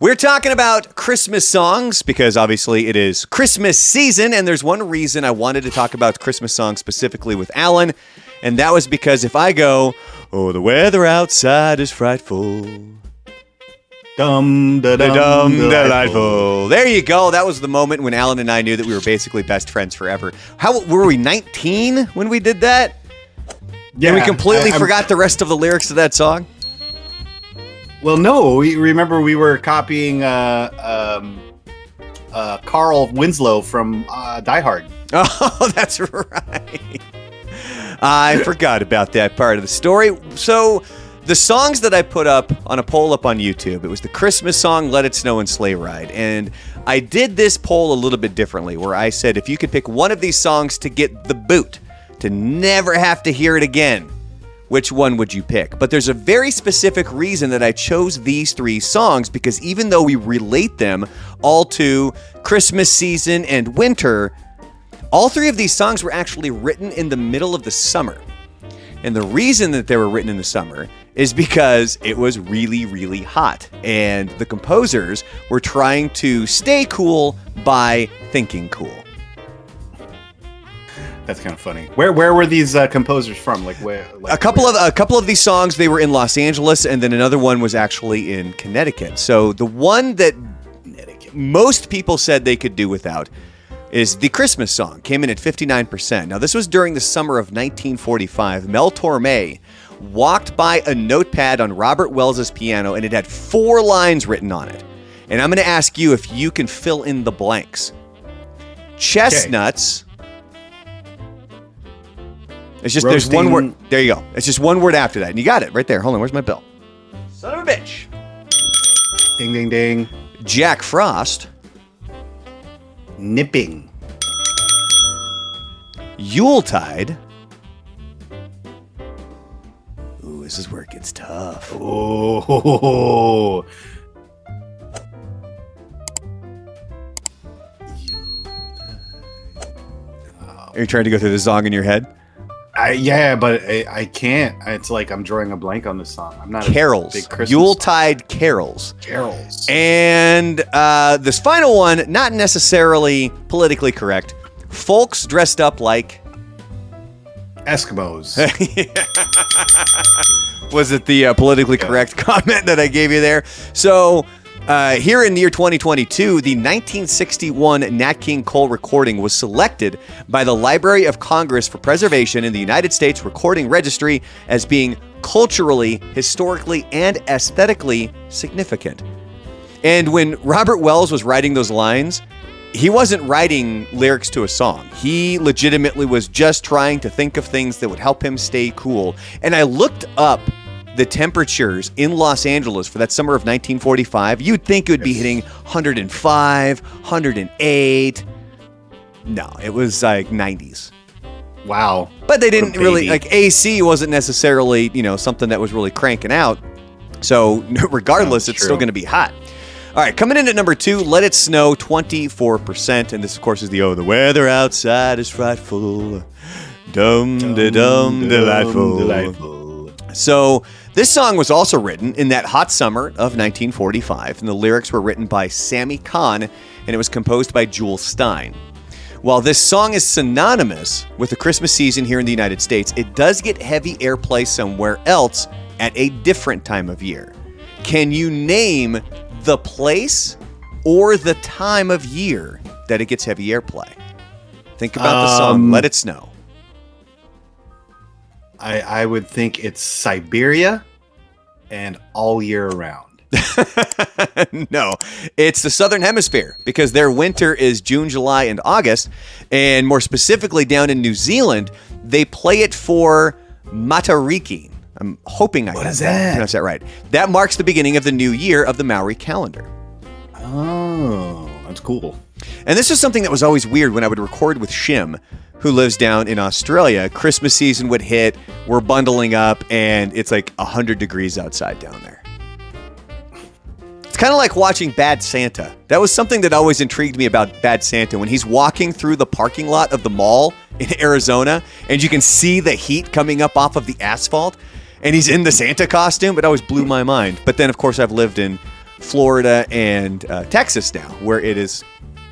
We're talking about Christmas songs because obviously it is Christmas season, and there's one reason I wanted to talk about Christmas songs specifically with Alan, and that was because if I go, oh, the weather outside is frightful. Dum, da, dum, delightful. There you go. That was the moment when Alan and I knew that we were basically best friends forever. How were we, 19 when we did that? Yeah, and we completely forgot the rest of the lyrics of that song? Well, no. We were copying Carl Winslow from Die Hard. Oh, that's right. I forgot about that part of the story. So the songs that I put up on a poll up on YouTube, it was the Christmas song, Let It Snow and Sleigh Ride. And I did this poll a little bit differently, where I said if you could pick one of these songs to get the boot, to never have to hear it again, which one would you pick? But there's a very specific reason that I chose these three songs, because even though we relate them all to Christmas season and winter, all three of these songs were actually written in the middle of the summer. And the reason that they were written in the summer is because it was really, really hot. And the composers were trying to stay cool by thinking cool. That's kind of funny. Where were these composers from? Like where? Like a couple of these songs, they were in Los Angeles, and then another one was actually in Connecticut. So the one that most people said they could do without is the Christmas song. Came in at 59%. Now this was during the summer of 1945. Mel Torme walked by a notepad on Robert Welles's piano, and it had 4 lines written on it. And I'm going to ask you if you can fill in the blanks. Chestnuts. Okay. It's just, there's one word. There you go. It's just one word after that. And you got it right there. Hold on. Where's my bill? Son of a bitch. Ding, ding, ding. Jack Frost. Nipping. Yuletide. Ooh, this is where it gets tough. Oh. Are you trying to go through the song in your head? Yeah, but I can't. It's like I'm drawing a blank on this song. I'm not carols. A big Christmas Yuletide carols. Carols. And this final one, not necessarily politically correct. Folks dressed up like Eskimos. Was it the politically correct comment that I gave you there? So here in the year 2022, the 1961 Nat King Cole recording was selected by the Library of Congress for preservation in the United States Recording Registry as being culturally, historically, and aesthetically significant. And when Robert Wells was writing those lines, he wasn't writing lyrics to a song. He legitimately was just trying to think of things that would help him stay cool. And I looked up the temperatures in Los Angeles for that summer of 1945. You'd think it would be hitting 105, 108. No, it was like 90s. Wow. But they didn't really, like AC wasn't necessarily, something that was really cranking out. So regardless, it's still going to be hot. All right, coming in at number 2, Let It Snow, 24%. And this, of course, is the weather outside is frightful. Dum-de-dum, delightful. So this song was also written in that hot summer of 1945, and the lyrics were written by Sammy Kahn, and it was composed by Jules Stein. While this song is synonymous with the Christmas season here in the United States, it does get heavy airplay somewhere else at a different time of year. Can you name the place or the time of year that it gets heavy airplay? Think about the song, Let It Snow. I would think it's Siberia and all year round. No, it's the Southern Hemisphere, because their winter is June, July, and August. And more specifically, down in New Zealand, they play it for Matariki. I'm hoping I pronounced that right. That marks the beginning of the new year of the Maori calendar. Oh, that's cool. And this is something that was always weird when I would record with Shim, who lives down in Australia. Christmas season would hit, we're bundling up, and it's like 100 degrees outside down there. It's kind of like watching Bad Santa. That was something that always intrigued me about Bad Santa, when he's walking through the parking lot of the mall in Arizona, and you can see the heat coming up off of the asphalt, and he's in the Santa costume. It always blew my mind. But then, of course, I've lived in Florida and Texas now, where it is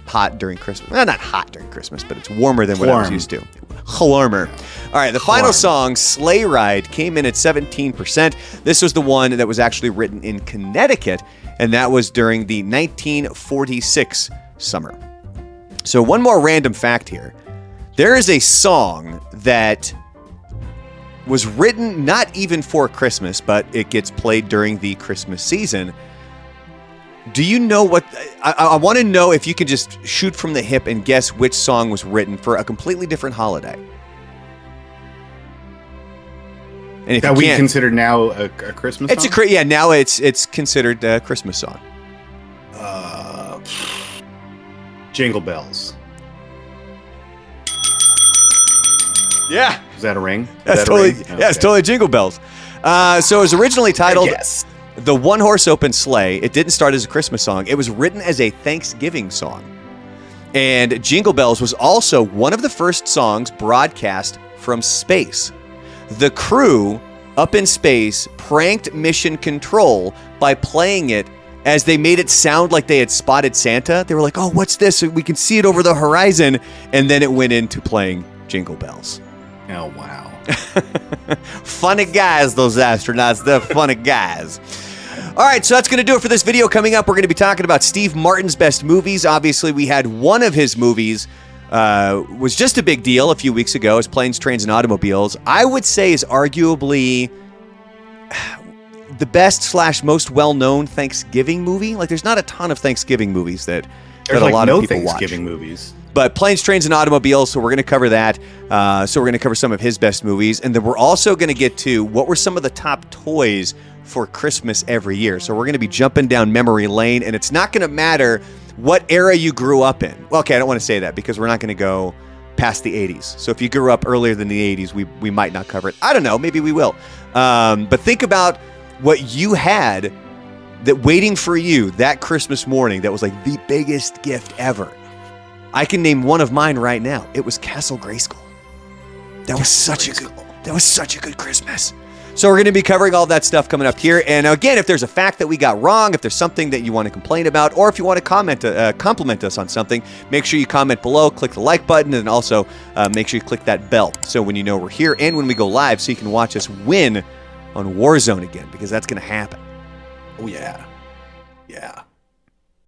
hot during Christmas. Well, not hot during Christmas, but it's warmer than what I was used to. Warmer. All right, the final song, Sleigh Ride, came in at 17%. This was the one that was actually written in Connecticut, and that was during the 1946 summer. So one more random fact here. There is a song that was written not even for Christmas, but it gets played during the Christmas season. Do you know what... I want to know if you can just shoot from the hip and guess which song was written for a completely different holiday. And if that we consider now a Christmas song? Now it's considered a Christmas song. Jingle Bells. Yeah. Is that a ring? That's totally, yeah, it's totally Jingle Bells. So it was originally titled The One Horse Open Sleigh. It didn't start as a Christmas song. It was written as a Thanksgiving song. And Jingle Bells was also one of the first songs broadcast from space. The crew up in space pranked Mission Control by playing it as they made it sound like they had spotted Santa. They were like, oh, what's this? We can see it over the horizon. And then it went into playing Jingle Bells. Oh, wow. Funny guys, those astronauts. They're funny guys. All right, so that's going to do it for this video. Coming up, we're going to be talking about Steve Martin's best movies. Obviously, we had one of his movies was just a big deal a few weeks ago, as Planes, Trains, and Automobiles. I would say is arguably the best / most well-known Thanksgiving movie. Like, there's not a ton of Thanksgiving movies that a lot of people watch. Thanksgiving movies. But Planes, Trains, and Automobiles, so we're going to cover that. So we're going to cover some of his best movies. And then we're also going to get to what were some of the top toys for Christmas every year. So we're going to be jumping down memory lane, and it's not going to matter what era you grew up in. Well, okay, I don't want to say that because we're not going to go past the 80s. So if you grew up earlier than the 80s, we might not cover it. I don't know, maybe we will. But think about what you had that waiting for you that Christmas morning that was like the biggest gift ever. I can name one of mine right now. It was Castle Grayskull. That was such a good Christmas. So we're going to be covering all that stuff coming up here. And again, if there's a fact that we got wrong, if there's something that you want to complain about, or if you want to compliment us on something, make sure you comment below, click the like button, and also make sure you click that bell so when you know we're here and when we go live so you can watch us win on Warzone again, because that's going to happen. Oh, yeah. Yeah.